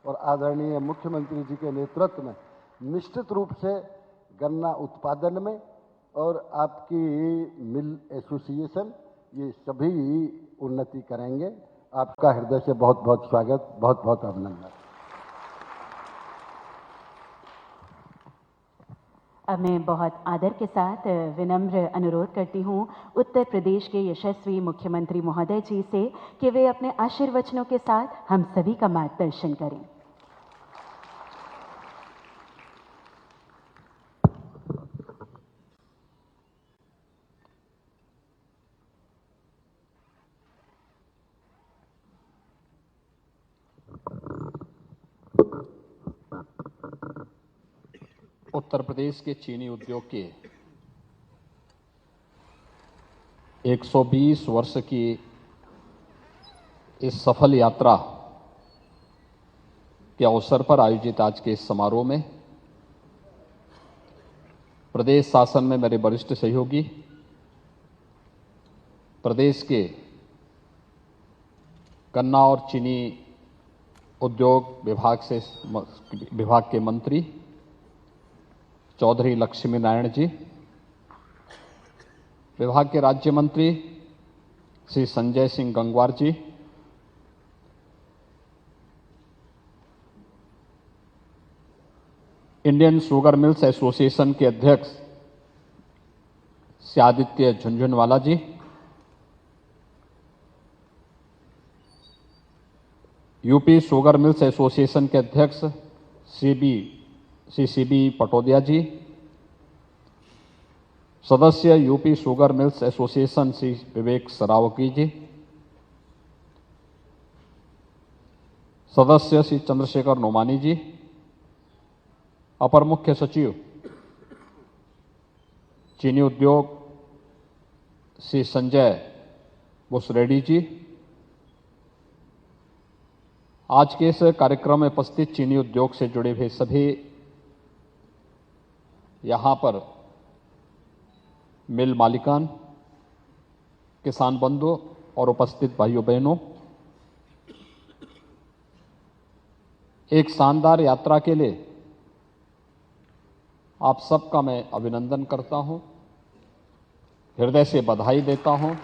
और आदरणीय मुख्यमंत्री जी के नेतृत्व में निश्चित रूप से गन्ना उत्पादन में और आपकी मिल एसोसिएशन ये सभी उन्नति करेंगे। आपका हृदय से बहुत बहुत स्वागत, बहुत बहुत अभिनंदन। अब मैं बहुत आदर के साथ विनम्र अनुरोध करती हूं उत्तर प्रदेश के यशस्वी मुख्यमंत्री महोदय जी से कि वे अपने आशीर्वचनों के साथ हम सभी का मार्गदर्शन करें। उत्तर प्रदेश के चीनी उद्योग के 120 वर्ष की इस सफल यात्रा के अवसर पर आयोजित आज के इस समारोह में प्रदेश शासन में मेरे वरिष्ठ सहयोगी, प्रदेश के गन्ना और चीनी उद्योग विभाग के मंत्री चौधरी लक्ष्मी नारायण जी, विभाग के राज्य मंत्री Shri Sanjay Singh Gangwar ji, Indian sugar mills association के अध्यक्ष Shri Aditya Jhunjhunwala ji, UP sugar mills association के अध्यक्ष श्री सीबी पटोदिया जी, सदस्य UP sugar mills association Shri Vivek Saraogi ji, सदस्य श्री चंद्रशेखर नोमानी जी, अपर मुख्य सचिव चीनी उद्योग श्री संजय बुसरेड्डी जी, आज के इस कार्यक्रम में उपस्थित चीनी उद्योग से जुड़े हुए सभी यहां पर मिल मालिकान, किसान बंधु और उपस्थित भाइयों बहनों, एक शानदार यात्रा के लिए आप सबका मैं अभिनंदन करता हूं, हृदय से बधाई देता हूं।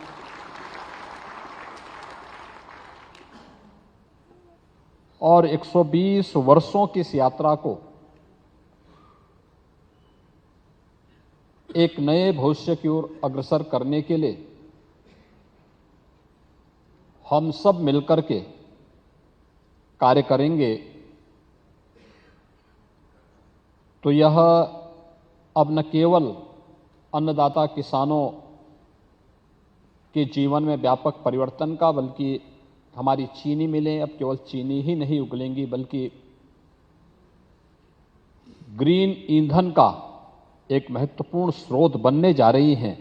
और 120 वर्षों की इस यात्रा को एक नए भविष्य की ओर अग्रसर करने के लिए हम सब मिलकर के कार्य करेंगे तो यह अब न केवल अन्नदाता किसानों के जीवन में व्यापक परिवर्तन का, बल्कि हमारी चीनी मिलें अब केवल चीनी ही नहीं उगलेंगी, बल्कि ग्रीन ईंधन का एक महत्वपूर्ण स्रोत बनने जा रही हैं।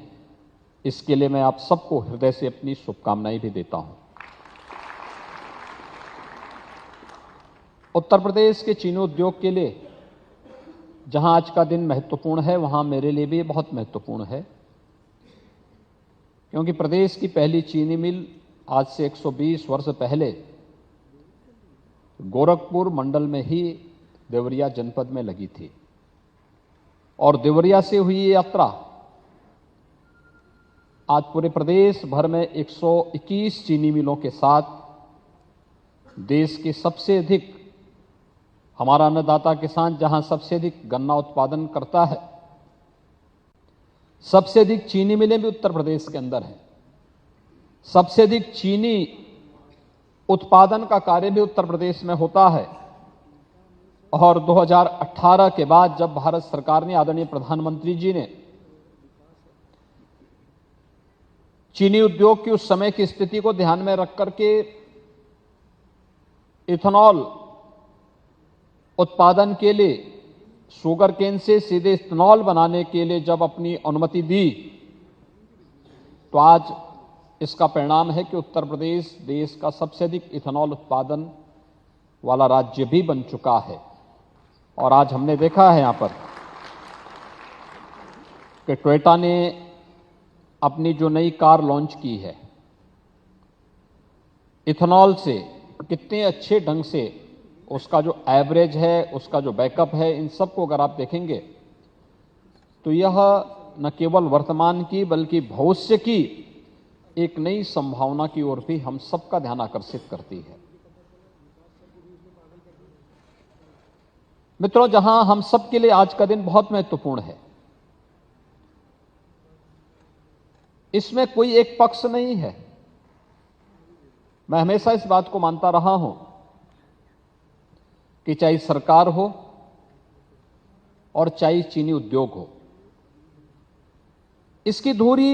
इसके लिए मैं आप सबको हृदय से अपनी शुभकामनाएं भी देता हूं। उत्तर प्रदेश के चीनी उद्योग के लिए जहां आज का दिन महत्वपूर्ण है, वहां मेरे लिए भी बहुत महत्वपूर्ण है, क्योंकि प्रदेश की पहली चीनी मिल आज से 120 वर्ष पहले गोरखपुर मंडल में ही देवरिया जनपद में लगी थी। और देवरिया से हुई ये यात्रा आज पूरे प्रदेश भर में 121 चीनी मिलों के साथ देश के सबसे अधिक, हमारा अन्नदाता किसान जहां सबसे अधिक गन्ना उत्पादन करता है, सबसे अधिक चीनी मिलें भी उत्तर प्रदेश के अंदर हैं, सबसे अधिक चीनी उत्पादन का कार्य भी उत्तर प्रदेश में होता है। और 2018 के बाद जब भारत सरकार ने, आदरणीय प्रधानमंत्री जी ने चीनी उद्योग की उस समय की स्थिति को ध्यान में रख करके इथेनॉल उत्पादन के लिए, शुगर केन से सीधे इथेनॉल बनाने के लिए जब अपनी अनुमति दी, तो आज इसका परिणाम है कि उत्तर प्रदेश देश का सबसे अधिक इथेनॉल उत्पादन वाला राज्य भी बन चुका है। और आज हमने देखा है यहां पर कि टोयोटा ने अपनी जो नई कार लॉन्च की है, इथेनॉल से कितने अच्छे ढंग से उसका जो एवरेज है, उसका जो बैकअप है, इन सबको अगर आप देखेंगे तो यह न केवल वर्तमान की बल्कि भविष्य की एक नई संभावना की ओर भी हम सबका ध्यान आकर्षित करती है। मित्रों, जहां हम सबके लिए आज का दिन बहुत महत्वपूर्ण है, इसमें कोई एक पक्ष नहीं है। मैं हमेशा इस बात को मानता रहा हूं कि चाहे सरकार हो और चाहे चीनी उद्योग हो, इसकी धुरी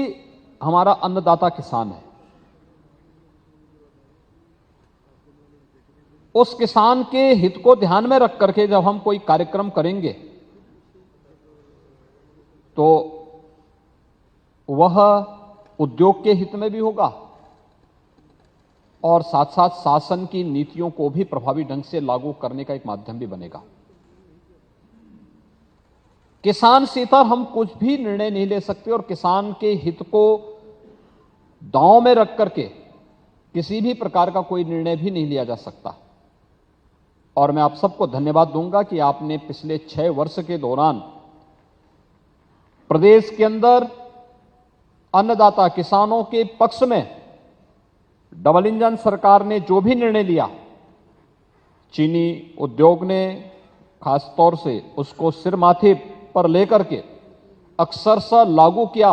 हमारा अन्नदाता किसान है। उस किसान के हित को ध्यान में रख करके जब हम कोई कार्यक्रम करेंगे तो वह उद्योग के हित में भी होगा और साथ साथ शासन की नीतियों को भी प्रभावी ढंग से लागू करने का एक माध्यम भी बनेगा। किसान से इतर हम कुछ भी निर्णय नहीं ले सकते और किसान के हित को दांव में रख करके किसी भी प्रकार का कोई निर्णय भी नहीं लिया जा सकता। और मैं आप सबको धन्यवाद दूंगा कि आपने पिछले 6 वर्ष के दौरान प्रदेश के अंदर अन्नदाता किसानों के पक्ष में डबल इंजन सरकार ने जो भी निर्णय लिया, चीनी उद्योग ने खास तौर से उसको सिर माथे पर लेकर के अक्षरशः लागू किया।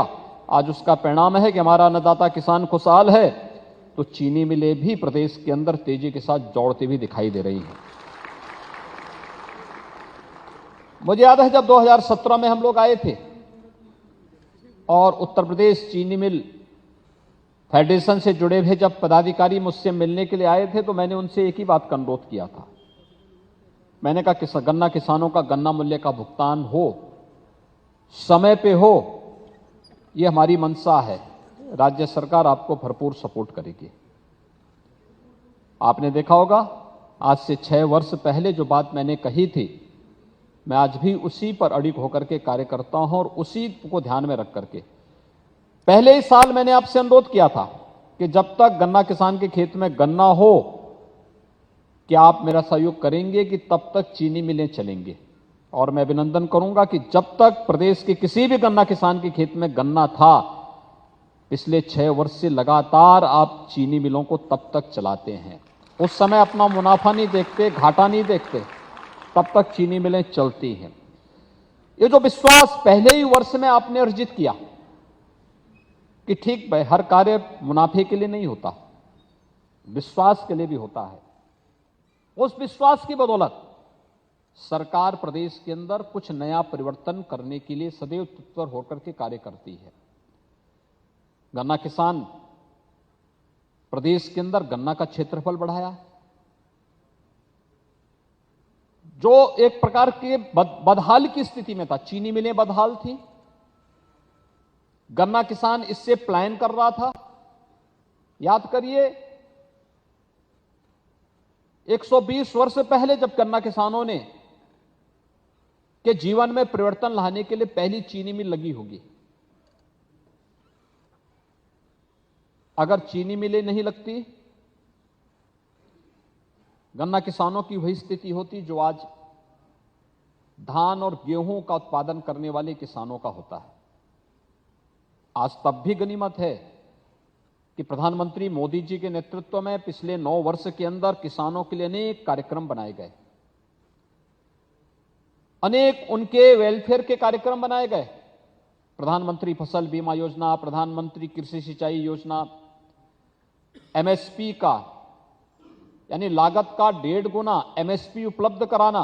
आज उसका परिणाम है कि हमारा अन्नदाता किसान खुशहाल है, तो चीनी मिलें भी प्रदेश के अंदर तेजी के साथ दौड़ती हुई दिखाई दे रही हैं। मुझे याद है जब 2017 में हम लोग आए थे और उत्तर प्रदेश चीनी मिल फेडरेशन से जुड़े हुए जब पदाधिकारी मुझसे मिलने के लिए आए थे तो मैंने उनसे एक ही बात का अनुरोध किया था। मैंने कहा कि गन्ना किसानों का गन्ना मूल्य का भुगतान हो, समय पे हो, ये हमारी मंशा है। राज्य सरकार आपको भरपूर सपोर्ट करेगी। आपने देखा होगा आज से 6 वर्ष पहले जो बात मैंने कही थी, मैं आज भी उसी पर अडिग होकर के कार्य करता हूं और उसी को ध्यान में रख करके पहले ही साल मैंने आपसे अनुरोध किया था कि जब तक गन्ना किसान के खेत में गन्ना हो, क्या आप मेरा सहयोग करेंगे कि तब तक चीनी मिलें चलेंगे। और मैं अभिनंदन करूंगा कि जब तक प्रदेश के किसी भी गन्ना किसान के खेत में गन्ना था, पिछले 6 वर्ष से लगातार आप चीनी मिलों को तब तक चलाते हैं। उस समय अपना मुनाफा नहीं देखते, घाटा नहीं देखते, तब तक चीनी मिलें चलती हैं। ये जो विश्वास पहले ही वर्ष में आपने अर्जित किया कि ठीक भाई हर कार्य मुनाफे के लिए नहीं होता, विश्वास के लिए भी होता है, उस विश्वास की बदौलत सरकार प्रदेश के अंदर कुछ नया परिवर्तन करने के लिए सदैव तत्पर होकर के कार्य करती है। गन्ना किसान प्रदेश के अंदर गन्ना का क्षेत्रफल बढ़ाया, जो एक प्रकार के बदहाल की स्थिति में था। चीनी मिलें बदहाल थी, गन्ना किसान इससे प्लान कर रहा था। याद करिए 120 वर्ष पहले जब गन्ना किसानों ने के जीवन में परिवर्तन लाने के लिए पहली चीनी मिल लगी होगी। अगर चीनी मिलें नहीं लगती, गन्ना किसानों की वही स्थिति होती जो आज धान और गेहूं का उत्पादन करने वाले किसानों का होता है। आज तब भी गनीमत है कि प्रधानमंत्री मोदी जी के नेतृत्व में पिछले 9 वर्ष के अंदर किसानों के लिए अनेक कार्यक्रम बनाए गए, अनेक उनके वेलफेयर के कार्यक्रम बनाए गए। प्रधानमंत्री फसल बीमा योजना, प्रधानमंत्री कृषि सिंचाई योजना, एमएसपी का यानी लागत का 1.5 गुना एमएसपी उपलब्ध कराना,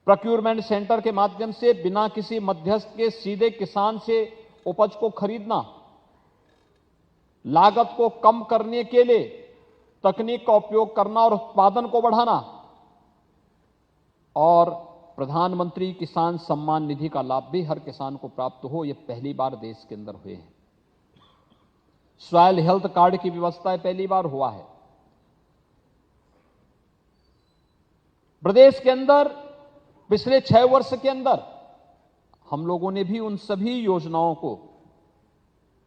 प्रोक्योरमेंट सेंटर के माध्यम से बिना किसी मध्यस्थ के सीधे किसान से उपज को खरीदना, लागत को कम करने के लिए तकनीक का उपयोग करना और उत्पादन को बढ़ाना, और प्रधानमंत्री किसान सम्मान निधि का लाभ भी हर किसान को प्राप्त हो, यह पहली बार देश के अंदर हुए हैं। सॉइल हेल्थ कार्ड की व्यवस्था पहली बार हुआ है। प्रदेश के अंदर पिछले 6 वर्ष के अंदर हम लोगों ने भी उन सभी योजनाओं को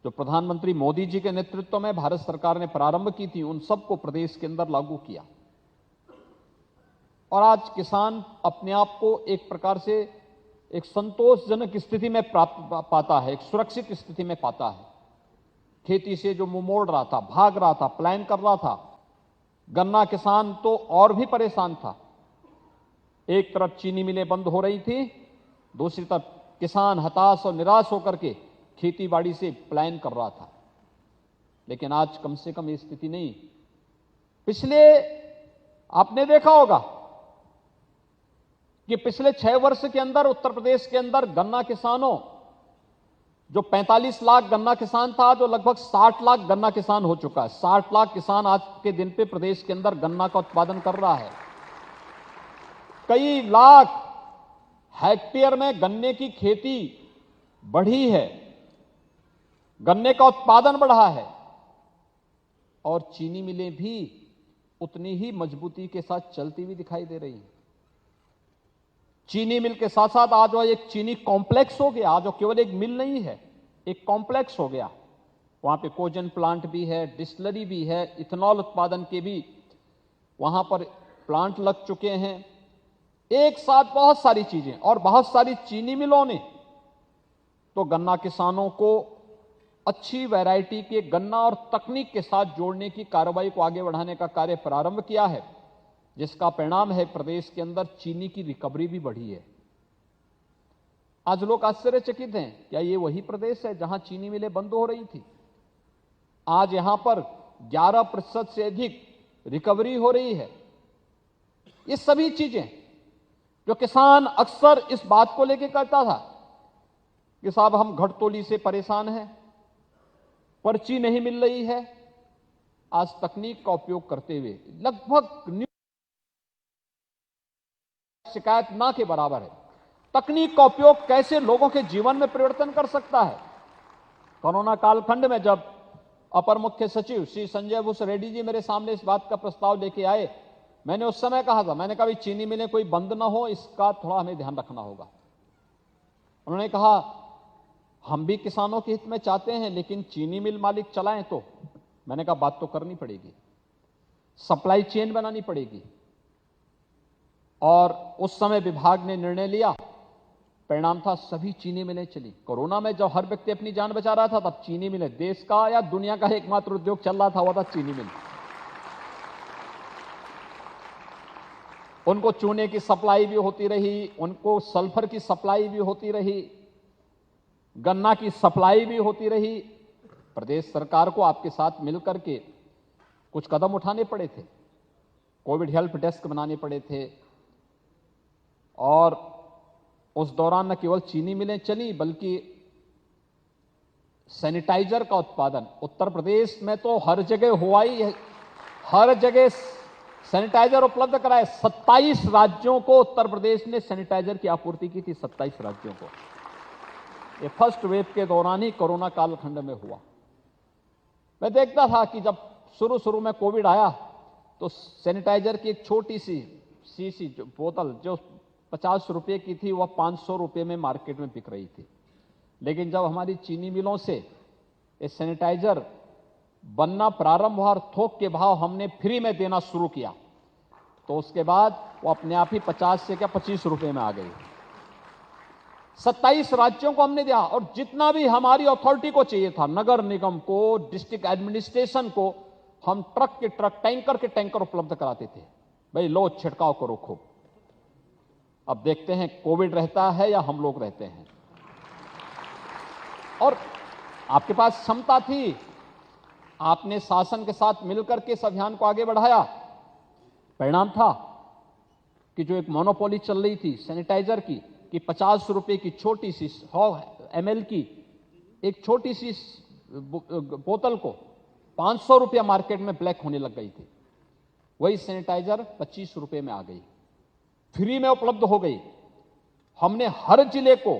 जो प्रधानमंत्री मोदी जी के नेतृत्व में भारत सरकार ने प्रारंभ की थी, उन सबको प्रदेश के अंदर लागू किया। और आज किसान अपने आप को एक प्रकार से एक संतोषजनक स्थिति में प्राप्त पाता है, एक सुरक्षित स्थिति में पाता है। खेती से जो मुंह मोड़ रहा था, भाग रहा था, प्लान कर रहा था, गन्ना किसान तो और भी परेशान था। एक तरफ चीनी मिलें बंद हो रही थी, दूसरी तरफ किसान हताश और निराश होकर के खेती बाड़ी से प्लान कर रहा था। लेकिन आज कम से कम ये स्थिति नहीं। पिछले आपने देखा होगा कि पिछले 6 वर्ष के अंदर उत्तर प्रदेश के अंदर गन्ना किसानों, जो 45 लाख गन्ना किसान था, जो लगभग 60 लाख गन्ना किसान हो चुका है। 60 लाख किसान आज के दिन पे प्रदेश के अंदर गन्ना का उत्पादन कर रहा है। कई लाख हेक्टेयर में गन्ने की खेती बढ़ी है, गन्ने का उत्पादन बढ़ा है, और चीनी मिलें भी उतनी ही मजबूती के साथ चलती हुई दिखाई दे रही हैं। चीनी मिल के साथ साथ आज वो एक चीनी कॉम्प्लेक्स हो गया। आज वो केवल एक मिल नहीं है, एक कॉम्प्लेक्स हो गया। वहां पे कोजन प्लांट भी है, डिस्टिलरी भी है, इथेनॉल उत्पादन के भी वहां पर प्लांट लग चुके हैं। एक साथ बहुत सारी चीजें, और बहुत सारी चीनी मिलों ने तो गन्ना किसानों को अच्छी वैरायटी के गन्ना और तकनीक के साथ जोड़ने की कार्रवाई को आगे बढ़ाने का कार्य प्रारंभ किया है, जिसका परिणाम है प्रदेश के अंदर चीनी की रिकवरी भी बढ़ी है। आज लोग आश्चर्यचकित हैं, क्या ये वही प्रदेश है जहां चीनी मिलें बंद हो रही थी? आज यहां पर 11% से अधिक रिकवरी हो रही है। ये सभी चीजें जो किसान अक्सर इस बात को लेकर कहता था कि साहब हम घटतोली से परेशान हैं, पर्ची नहीं मिल रही है, आज तकनीक का उपयोग करते हुए लगभग शिकायत ना के बराबर है। तकनीक का उपयोग कैसे लोगों के जीवन में परिवर्तन कर सकता है। कोरोना कालखंड में जब अपर मुख्य सचिव श्री संजय भूषण रेड्डी जी मेरे सामने इस बात का प्रस्ताव लेके आए, मैंने उस समय कहा था, मैंने कहा भाई चीनी मिलें कोई बंद ना हो, इसका थोड़ा हमें ध्यान रखना होगा। उन्होंने कहा हम भी किसानों के हित में चाहते हैं, लेकिन चीनी मिल मालिक चलाएं तो। मैंने कहा बात तो करनी पड़ेगी, सप्लाई चेन बनानी पड़ेगी। और उस समय विभाग ने निर्णय लिया, परिणाम था सभी चीनी मिलें चली। कोरोना में जब हर व्यक्ति अपनी जान बचा रहा था, तब चीनी मिलें देश का या दुनिया का एकमात्र उद्योग चल रहा था, वो था चीनी मिल। उनको चूने की सप्लाई भी होती रही, उनको सल्फर की सप्लाई भी होती रही, गन्ना की सप्लाई भी होती रही। प्रदेश सरकार को आपके साथ मिलकर के कुछ कदम उठाने पड़े थे, कोविड हेल्प डेस्क बनाने पड़े थे, और उस दौरान न केवल चीनी मिलें चली बल्कि सैनिटाइजर का उत्पादन उत्तर प्रदेश में तो हर जगह हुआ ही है, हर जगह सैनिटाइजर उपलब्ध कराए। 27 राज्यों को उत्तर प्रदेश ने सैनिटाइजर की आपूर्ति की थी, 27 राज्यों को। ये फर्स्ट वेव के दौरान ही कोरोना कालखंड में हुआ। मैं देखता था कि जब शुरू में कोविड आया तो सैनिटाइजर की एक छोटी सी शीशी बोतल जो 50 रुपए की थी, वह 500 रुपए में मार्केट में बिक रही थी। लेकिन जब हमारी चीनी मिलों से ये सैनिटाइजर बनना प्रारंभ हुआ और थोक के भाव हमने फ्री में देना शुरू किया, तो उसके बाद वो अपने आप ही 50 से क्या 25 रुपए में आ गई। 27 राज्यों को हमने दिया, और जितना भी हमारी अथॉरिटी को चाहिए था, नगर निगम को, डिस्ट्रिक्ट एडमिनिस्ट्रेशन को, हम ट्रक के ट्रक, टैंकर के टैंकर उपलब्ध कराते थे। भाई लो छिड़काव करो खूब। अब देखते हैं कोविड रहता है या हम लोग रहते हैं। और आपके पास क्षमता थी, आपने शासन के साथ मिलकर के इस अभियान को आगे बढ़ाया। परिणाम था कि जो एक मोनोपोली चल रही थी सैनिटाइजर की, कि 50 रुपए की छोटी सी 100 ml की एक छोटी सी बोतल को 500 रुपया मार्केट में ब्लैक होने लग गई थी, वही सैनिटाइजर 25 रुपए में आ गई, फ्री में उपलब्ध हो गई। हमने हर जिले को,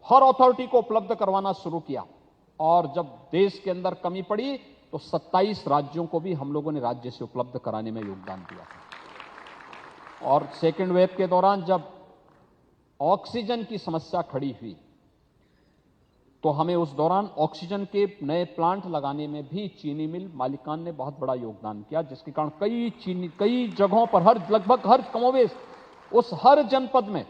हर अथॉरिटी को उपलब्ध करवाना शुरू किया, और जब देश के अंदर कमी पड़ी तो 27 राज्यों को भी हम लोगों ने राज्य से उपलब्ध कराने में योगदान दिया। और सेकेंड वेव के दौरान जब ऑक्सीजन की समस्या खड़ी हुई, तो हमें उस दौरान ऑक्सीजन के नए प्लांट लगाने में भी चीनी मिल मालिकान ने बहुत बड़ा योगदान किया, जिसके कारण कई जगहों पर लगभग हर कमोबेश उस हर जनपद में,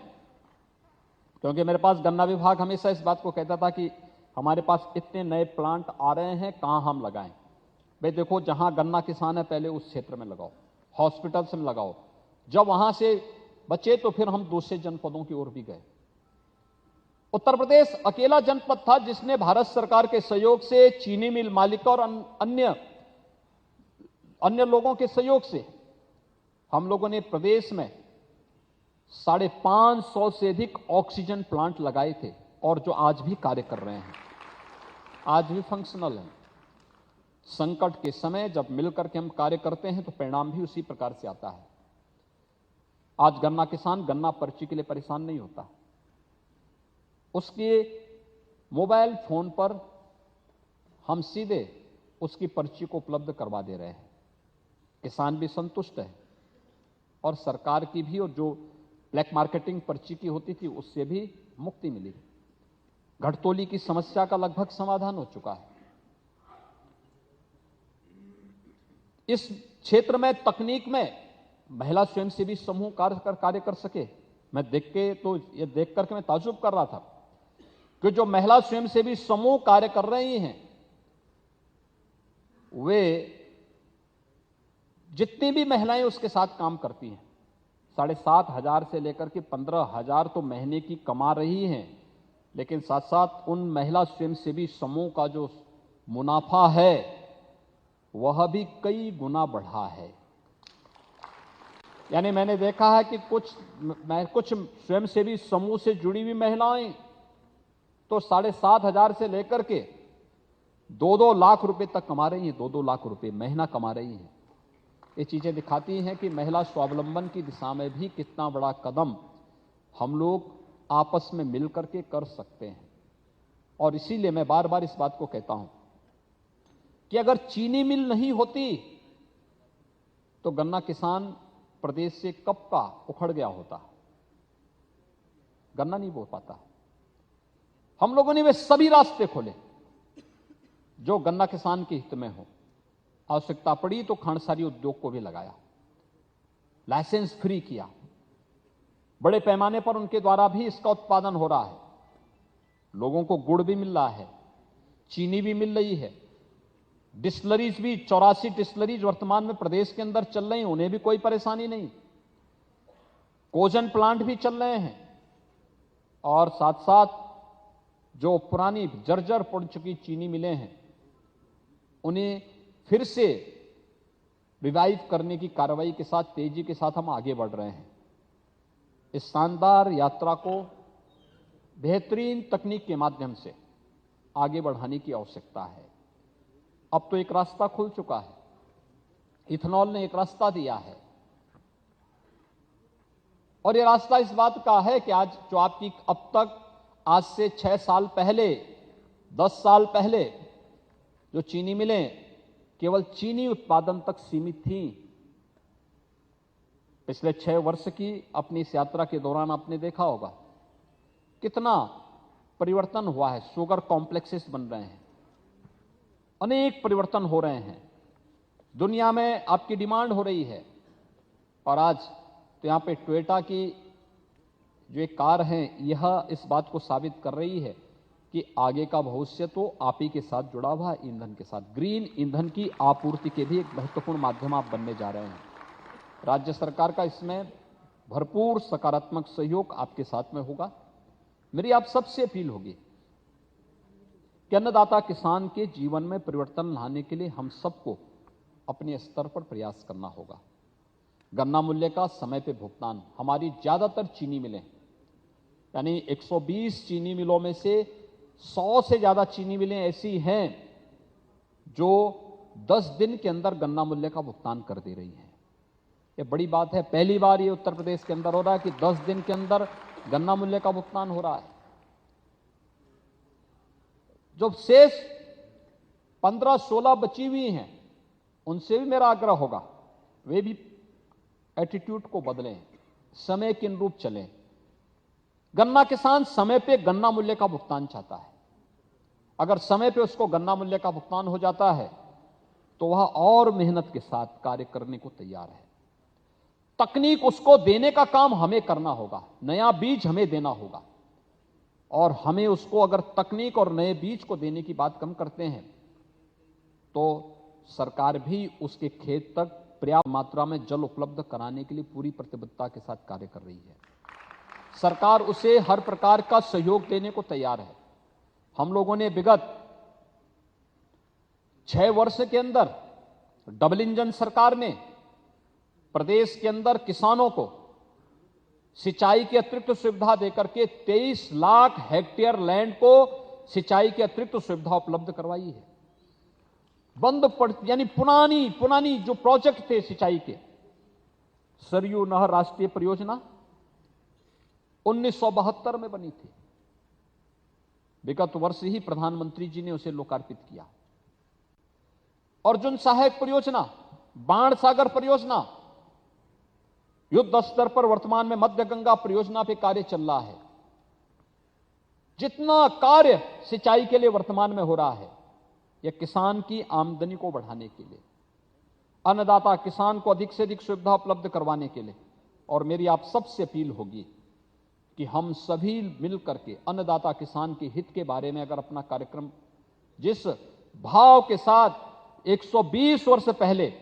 क्योंकि मेरे पास गन्ना विभाग हमेशा इस बात को कहता था कि हमारे पास इतने नए प्लांट आ रहे हैं, कहां हम लगाएं। भाई देखो, जहां गन्ना किसान है पहले उस क्षेत्र में लगाओ, हॉस्पिटल्स में लगाओ। जब वहां से बचे तो फिर हम दूसरे जनपदों की ओर भी गए। उत्तर प्रदेश अकेला जनपद था जिसने भारत सरकार के सहयोग से, चीनी मिल मालिक और अन्य लोगों के सहयोग से हम लोगों ने प्रदेश में 550 से अधिक ऑक्सीजन प्लांट लगाए थे, और जो आज भी कार्य कर रहे हैं, आज भी फंक्शनल हैं। संकट के समय जब मिलकर के हम कार्य करते हैं तो परिणाम भी उसी प्रकार से आता है। आज गन्ना किसान गन्ना पर्ची के लिए परेशान नहीं होता, उसके मोबाइल फोन पर हम सीधे उसकी पर्ची को उपलब्ध करवा दे रहे हैं। किसान भी संतुष्ट है और सरकार की भी, और जो ब्लैक मार्केटिंग पर्ची की होती थी उससे भी मुक्ति मिली। घटतोली की समस्या का लगभग समाधान हो चुका है। इस क्षेत्र में तकनीक में महिला स्वयंसेवी समूह कार्य कर सके। मैं देख करके मैं ताज्जुब कर रहा था कि जो महिला स्वयंसेवी समूह कार्य कर रही हैं, वे जितनी भी महिलाएं उसके साथ काम करती हैं, 7,500 से लेकर के 15,000 तो महीने की कमा रही हैं, लेकिन साथ साथ उन महिला स्वयंसेवी समूह का जो मुनाफा है वह भी कई गुना बढ़ा है। यानी मैंने देखा है कि कुछ स्वयंसेवी समूह से जुड़ी हुई महिलाएं तो 7,500 से लेकर के 2-2 लाख रुपए तक कमा रही हैं, 2-2 लाख रुपए महीना कमा रही हैं। ये चीजें दिखाती हैं कि महिला स्वावलंबन की दिशा में भी कितना बड़ा कदम हम लोग आपस में मिलकर के कर सकते हैं। और इसीलिए मैं बार बार इस बात को कहता हूं कि अगर चीनी मिल नहीं होती तो गन्ना किसान प्रदेश से कब का उखड़ गया होता, गन्ना नहीं बो पाता। हम लोगों ने वे सभी रास्ते खोले जो गन्ना किसान के हित में हो। आवश्यकता पड़ी तो खांडसारी उद्योग को भी लगाया, लाइसेंस फ्री किया, बड़े पैमाने पर उनके द्वारा भी इसका उत्पादन हो रहा है। लोगों को गुड़ भी मिल रहा है, चीनी भी मिल रही है, डिस्टिलरीज भी 84 डिस्टिलरीज वर्तमान में प्रदेश के अंदर चल रही हैं, उन्हें भी कोई परेशानी नहीं। कोजन प्लांट भी चल रहे हैं, और साथ साथ जो पुरानी जर्जर पड़ चुकी चीनी मिलें हैं उन्हें फिर से रिवाइव करने की कार्रवाई के साथ तेजी के साथ हम आगे बढ़ रहे हैं। इस शानदार यात्रा को बेहतरीन तकनीक के माध्यम से आगे बढ़ाने की आवश्यकता है। अब तो एक रास्ता खुल चुका है, इथेनॉल ने एक रास्ता दिया है, और यह रास्ता इस बात का है कि आज जो आपकी अब तक आज से 6 साल पहले, 10 साल पहले जो चीनी मिलें केवल चीनी उत्पादन तक सीमित थी, पिछले 6 वर्ष की अपनी इस यात्रा के दौरान आपने देखा होगा कितना परिवर्तन हुआ है। शुगर कॉम्प्लेक्सेस बन रहे हैं, अनेक परिवर्तन हो रहे हैं, दुनिया में आपकी डिमांड हो रही है। और आज तो यहां पे टोयोटा की जो एक कार है, यह इस बात को साबित कर रही है कि आगे का भविष्य तो आप ही के साथ जुड़ा हुआ है, ईंधन के साथ। ग्रीन ईंधन की आपूर्ति के भी एक महत्वपूर्ण माध्यम आप बनने जा रहे हैं। राज्य सरकार का इसमें भरपूर सकारात्मक सहयोग आपके साथ में होगा। मेरी आप सबसे अपील होगी कि अन्नदाता किसान के जीवन में परिवर्तन लाने के लिए हम सबको अपने स्तर पर प्रयास करना होगा। गन्ना मूल्य का समय पे भुगतान, हमारी ज्यादातर चीनी मिलें, यानी 120 चीनी मिलों में से 100 से ज्यादा चीनी मिलें ऐसी हैं जो 10 दिन के अंदर गन्ना मूल्य का भुगतान कर दे रही हैं। ये बड़ी बात है, पहली बार ये उत्तर प्रदेश के अंदर हो रहा है कि 10 दिन के अंदर गन्ना मूल्य का भुगतान हो रहा है। जो शेष 15-16 बची हुई हैं उनसे भी मेरा आग्रह होगा वे भी एटीट्यूड को बदलें, समय के अनुरूप चलें। गन्ना किसान समय पे गन्ना मूल्य का भुगतान चाहता है। अगर समय पे उसको गन्ना मूल्य का भुगतान हो जाता है तो वह और मेहनत के साथ कार्य करने को तैयार है। तकनीक उसको देने का काम हमें करना होगा, नया बीज हमें देना होगा, और हमें उसको अगर तकनीक और नए बीज को देने की बात कम करते हैं तो सरकार भी उसके खेत तक पर्याप्त मात्रा में जल उपलब्ध कराने के लिए पूरी प्रतिबद्धता के साथ कार्य कर रही है। सरकार उसे हर प्रकार का सहयोग देने को तैयार है। हम लोगों ने विगत 6 वर्ष के अंदर डबल इंजन सरकार ने प्रदेश के अंदर किसानों को सिंचाई की अतिरिक्त सुविधा देकर के 23 लाख हेक्टेयर लैंड को सिंचाई की अतिरिक्त सुविधा उपलब्ध करवाई है। बंद पड़ यानी पुरानी जो प्रोजेक्ट थे सिंचाई के, सरयू नहर राष्ट्रीय परियोजना 1972 में बनी थी, विगत वर्ष ही प्रधानमंत्री जी ने उसे लोकार्पित किया। अर्जुन सहायक परियोजना, बाण सागर परियोजना, युद्ध स्तर पर वर्तमान में मध्य गंगा परियोजना पे कार्य चल रहा है। जितना कार्य सिंचाई के लिए वर्तमान में हो रहा है, यह किसान की आमदनी को बढ़ाने के लिए, अन्नदाता किसान को अधिक से अधिक सुविधा उपलब्ध करवाने के लिए। और मेरी आप सबसे अपील होगी कि हम सभी मिलकर के अन्नदाता किसान के हित के बारे में अगर अपना कार्यक्रम, जिस भाव के साथ 120 वर्ष पहले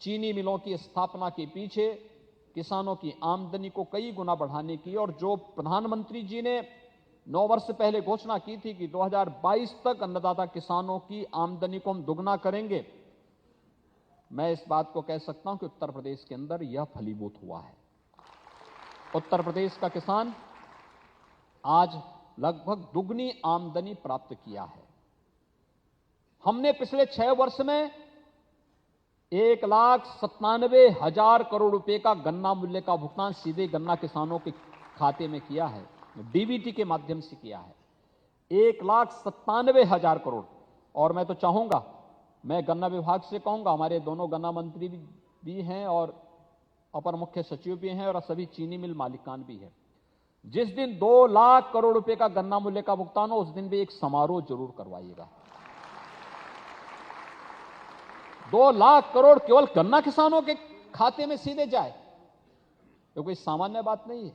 चीनी मिलों की स्थापना के पीछे किसानों की आमदनी को कई गुना बढ़ाने की, और जो प्रधानमंत्री जी ने 9 वर्ष पहले घोषणा की थी कि 2022 तक अन्नदाता किसानों की आमदनी को हम दुगना करेंगे, मैं इस बात को कह सकता हूं कि उत्तर प्रदेश के अंदर यह फलीभूत हुआ है। उत्तर प्रदेश का किसान आज लगभग दुगनी आमदनी प्राप्त किया है। हमने पिछले 6 वर्ष में 1,97,000 करोड़ रुपए का गन्ना मूल्य का भुगतान सीधे गन्ना किसानों के खाते में किया है, डीबीटी के माध्यम से किया है, 1,97,000 करोड़। और मैं तो चाहूंगा, मैं गन्ना विभाग से कहूंगा, हमारे दोनों गन्ना मंत्री भी हैं और अपर मुख्य सचिव भी हैं और सभी चीनी मिल मालिकान भी है, जिस दिन 2 लाख करोड़ रुपए का गन्ना मूल्य का भुगतान हो उस दिन भी एक समारोह जरूर करवाइएगा। 2 लाख करोड़ केवल गन्ना किसानों के खाते में सीधे जाए, ये कोई सामान्य बात नहीं है।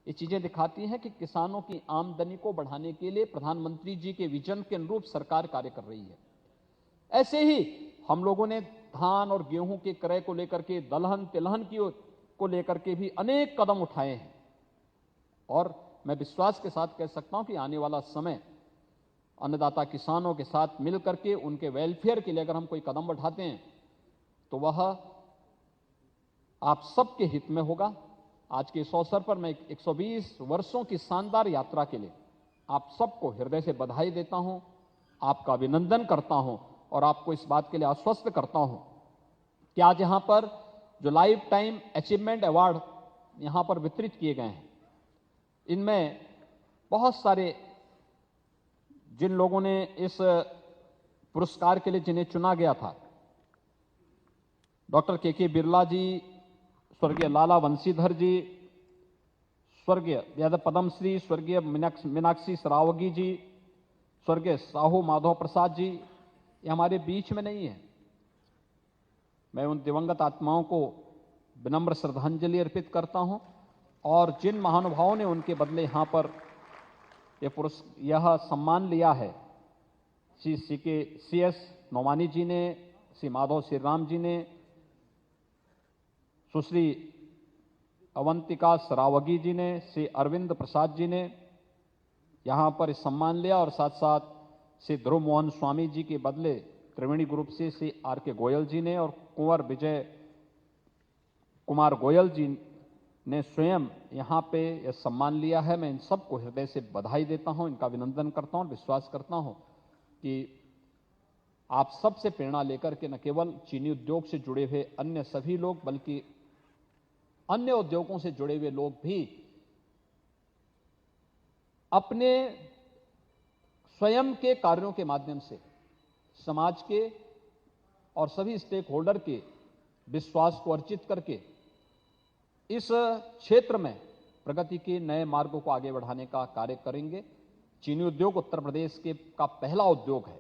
ये चीजें दिखाती हैं कि किसानों की आमदनी को बढ़ाने के लिए प्रधानमंत्री जी के विजन के अनुरूप सरकार कार्य कर रही है। ऐसे ही हम लोगों ने धान और गेहूं के क्रय को लेकर के, दलहन तिलहन को लेकर के भी अनेक कदम उठाए हैं, और मैं विश्वास के साथ कह सकता हूं कि आने वाला समय अन्नदाता किसानों के साथ मिलकर के उनके वेलफेयर के लिए अगर हम कोई कदम बढ़ाते हैं तो वह आप सबके हित में होगा। आज के इस अवसर पर मैं 120 वर्षों की शानदार यात्रा के लिए आप सबको हृदय से बधाई देता हूं, आपका अभिनंदन करता हूं और आपको इस बात के लिए आश्वस्त करता हूं कि आज यहां पर जो लाइफ टाइम अचीवमेंट अवार्ड यहां पर वितरित किए गए हैं, इनमें बहुत सारे जिन लोगों ने इस पुरस्कार के लिए जिन्हें चुना गया था, डॉक्टर के बिरला जी, स्वर्गीय लाला वंशीधर जी, स्वर्गीय यादव पद्मश्री स्वर्गीय मीनाक्षी सरावगी जी, स्वर्गीय साहू माधव प्रसाद जी, ये हमारे बीच में नहीं है। मैं उन दिवंगत आत्माओं को विनम्र श्रद्धांजलि अर्पित करता हूं, और जिन महानुभावों ने उनके बदले यहां पर यह सम्मान लिया है, श्री CS नोमानी जी ने, श्री माधव श्री राम जी ने, सुश्री अवंतिका सरावगी जी ने, श्री अरविंद प्रसाद जी ने यहां पर इस सम्मान लिया, और साथ साथ श्री ध्रुव मोहन स्वामी जी के बदले त्रिवेणी ग्रुप से श्री RK गोयल जी ने और कुंवर विजय कुमार गोयल जी ने स्वयं यहां पे यह सम्मान लिया है। मैं इन सबको हृदय से बधाई देता हूं, इनका अभिनंदन करता हूं और विश्वास करता हूं कि आप सबसे प्रेरणा लेकर के न केवल चीनी उद्योग से जुड़े हुए अन्य सभी लोग, बल्कि अन्य उद्योगों से जुड़े हुए लोग भी अपने स्वयं के कार्यों के माध्यम से समाज के और सभी स्टेक होल्डर के विश्वास को अर्जित करके इस क्षेत्र में प्रगति के नए मार्गों को आगे बढ़ाने का कार्य करेंगे। चीनी उद्योग उत्तर प्रदेश का पहला उद्योग है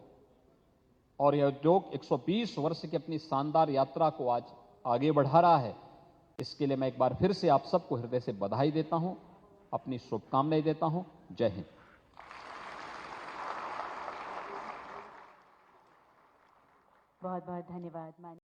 और यह उद्योग 120 वर्ष की अपनी शानदार यात्रा को आज आगे बढ़ा रहा है। इसके लिए मैं एक बार फिर से आप सबको हृदय से बधाई देता हूं, अपनी शुभकामनाएं देता हूं। जय हिंद। बहुत बहुत धन्यवाद।